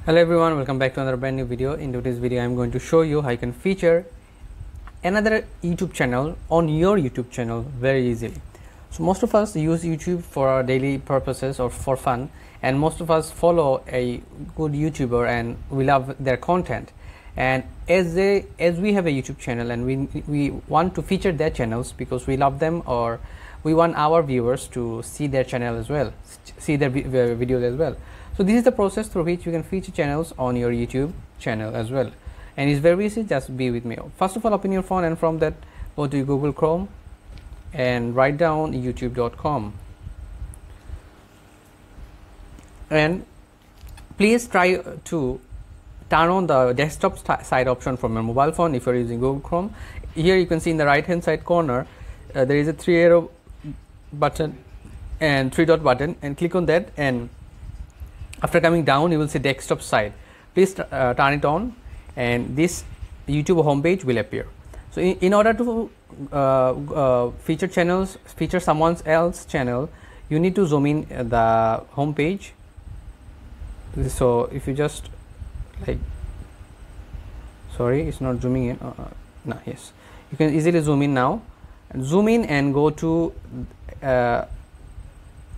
Hello everyone, welcome back to another brand new video. In today's video I'm going to show you how you can feature another YouTube channel on your YouTube channel very easily. So most of us use YouTube for our daily purposes or for fun, and most of us follow a good YouTuber and we love their content. And as we have a YouTube channel and we want to feature their channels because we love them, or we want our viewers to see their channel as well, see their videos as well. So this is the process through which you can feature channels on your YouTube channel as well, and it's very easy. Just be with me. First of all, open your phone and from that go to Google Chrome and write down youtube.com, and please try to turn on the desktop side option from your mobile phone if you're using Google Chrome. Here you can see in the right hand side corner there is a 3 arrow button and 3 dot button, and click on that, and after coming down you will see desktop side. Please turn it on and this YouTube homepage will appear. So in order to feature someone else's channel, you need to zoom in the homepage. So if you just it's not zooming in. No, yes, you can easily zoom in now, and zoom in and go to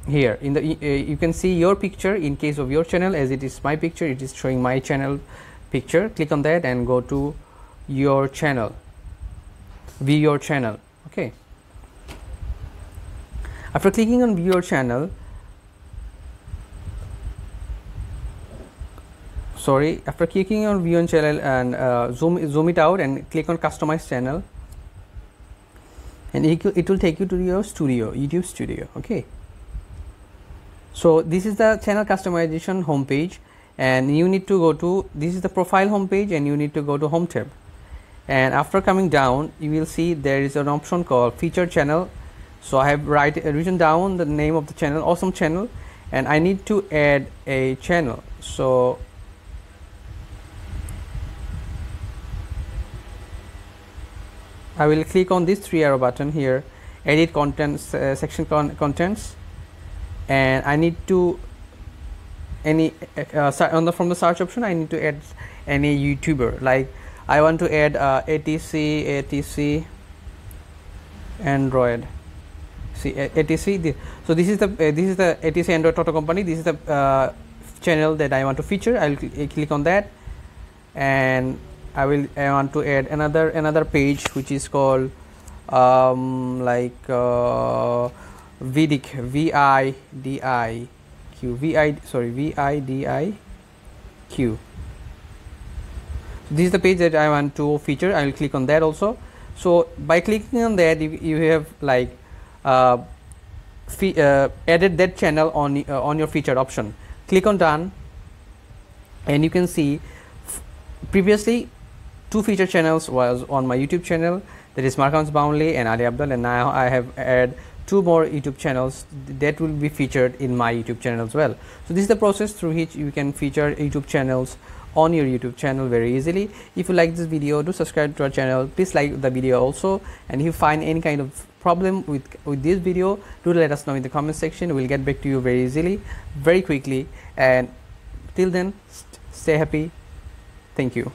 here in the you can see your picture. In case of your channel, as it is my picture, it is showing my channel picture. Click on that and go to your channel, view your channel. Okay, after clicking on view your channel, after clicking on view your channel and zoom it out and click on customize channel, and it will take you to your studio, YouTube studio. Okay, so this is the channel customization homepage, and you need to go to, this is the profile homepage, and you need to go to home tab, and after coming down you will see there is an option called feature channel. So I have written down the name of the channel, awesome channel, and I need to add a channel. So I will click on this 3 arrow button here, edit contents, section contents, and I need to from the search option I need to add any YouTuber. Like I want to add ATC Android. See ATC. So this is the ATC Android Auto Company. This is the channel that I want to feature. I will click on that, and I want to add another page which is called VIDIQ. This is the page that I want to feature. I will click on that also. So by clicking on that, you have added that channel on your featured option. Click on done, and you can see previously 2 featured channels was on my YouTube channel, that is Markans Boundley and Ali Abdul, and now I have added 2 more YouTube channels that will be featured in my YouTube channel as well. So this is the process through which you can feature YouTube channels on your YouTube channel very easily. If you like this video, do subscribe to our channel. Please like the video also, and if you find any kind of problem with this video, do let us know in the comment section. We'll get back to you very easily, very quickly, and till then, stay happy. Thank you.